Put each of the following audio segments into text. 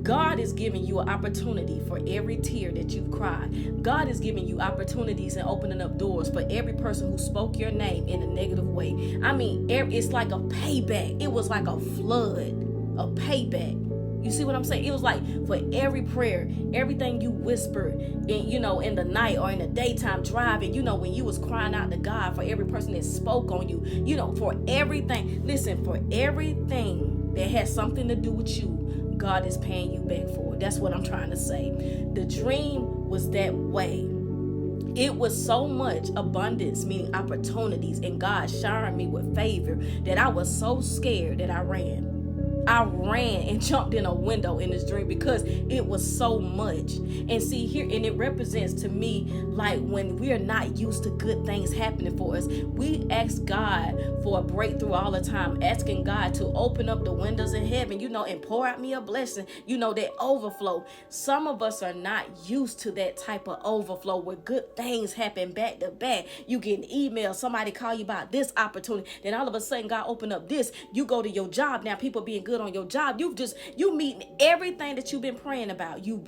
God is giving you an opportunity for every tear that you've cried. God is giving you opportunities and opening up doors for every person who spoke your name in a negative way. I mean, it's like a payback. It was like a flood, a payback. You see what I'm saying? It was like for every prayer, everything you whispered in the night or in the daytime driving, when you was crying out to God, for every person that spoke on you, for everything. Listen, for everything that has something to do with you, God is paying you back for it. That's what I'm trying to say. The dream was that way. It was so much abundance, meaning opportunities, and God showered me with favor that I was so scared that I ran and jumped in a window in this dream because it was so much. And see here, and it represents to me like when we are not used to good things happening for us, we ask God for a breakthrough all the time, asking God to open up the windows in heaven, and pour out me a blessing, that overflow. Some of us are not used to that type of overflow where good things happen back to back. You get an email, somebody call you about this opportunity, then all of a sudden God open up this. You go to your job now, people being good on your job. You meeting everything that you've been praying about. You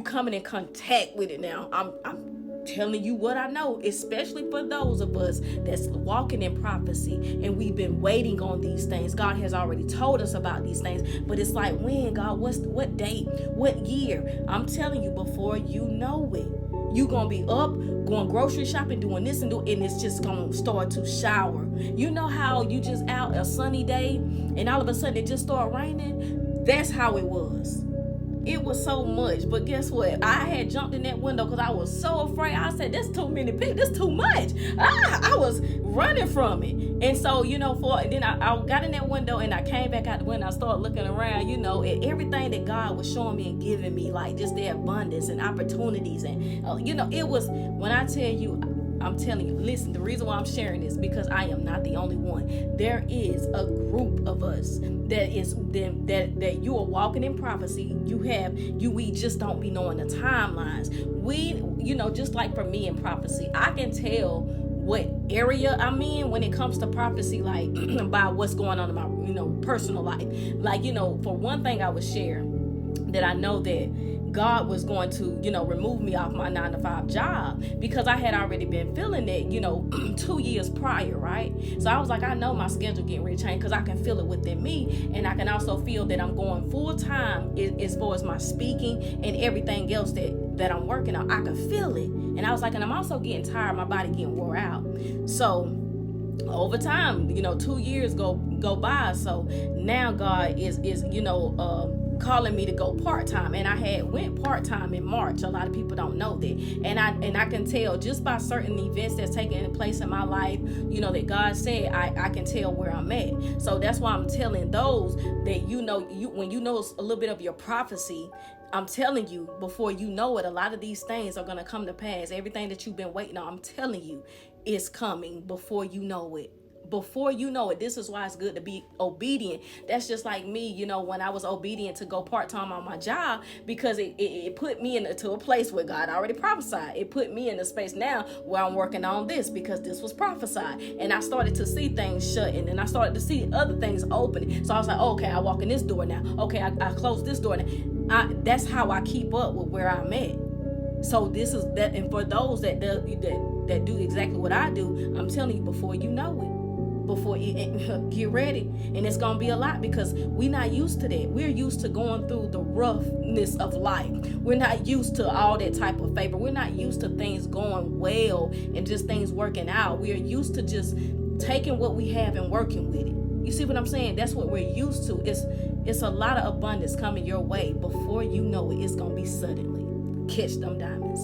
coming in contact with it now. I'm telling you what I know, especially for those of us that's walking in prophecy and we've been waiting on these things. God has already told us about these things, but it's like, when, God, what date, what year? I'm telling you, before you know it, you gonna be up going grocery shopping, doing this and it's just gonna start to shower. You know how you just out a sunny day and all of a sudden it just started raining? That's how it was. It was so much, but guess what? I had jumped in that window because I was so afraid. I said, "There's too many people. This too much." I was running from it, and so then I got in that window and I came back out the window. I started looking around, at everything that God was showing me and giving me, like just the abundance and opportunities, and it was, when I tell you. I'm telling you, listen, the reason why I'm sharing this because I am not the only one. There is a group of us that you are walking in prophecy. We just don't be knowing the timelines. We, just like for me in prophecy, I can tell what area I'm in when it comes to prophecy, like by what's going on in my, personal life. Like, for one thing I would share that I know that God was going to, remove me off my 9-to-5 job because I had already been feeling it, 2 years prior, right? So I was like, I know my schedule getting ready to change because I can feel it within me, and I can also feel that I'm going full time as far as my speaking and everything else that I'm working on. I can feel it, and I was like, and I'm also getting tired, my body getting wore out. So over time, 2 years go by. So now God is calling me to go part-time, and I had went part-time in March. A lot of people don't know that, and I can tell just by certain events that's taking place in my life, that God said I can tell where I'm at. So that's why I'm telling those that when you know a little bit of your prophecy, I'm telling you, before you know it, a lot of these things are going to come to pass. Everything that you've been waiting on, I'm telling you, is coming before you know it. Before you know it. This is why it's good to be obedient. That's just like me, when I was obedient to go part-time on my job, because it put me into a place where God already prophesied. It put me in a space now where I'm working on this because this was prophesied, and I started to see things shutting, and I started to see other things opening. So I was like, okay, I walk in this door now. Okay, I close this door now. That's how I keep up with where I'm at. So this is that, and for those that do exactly what I do, I'm telling you, before you know it, before you get ready, and it's gonna be a lot because we're not used to that. We're used to going through the roughness of life. We're not used to all that type of favor. We're not used to things going well and just things working out. We are used to just taking what we have and working with it. You see what I'm saying? That's what we're used to. It's a lot of abundance coming your way. Before you know it, it's gonna be suddenly. Catch them diamonds.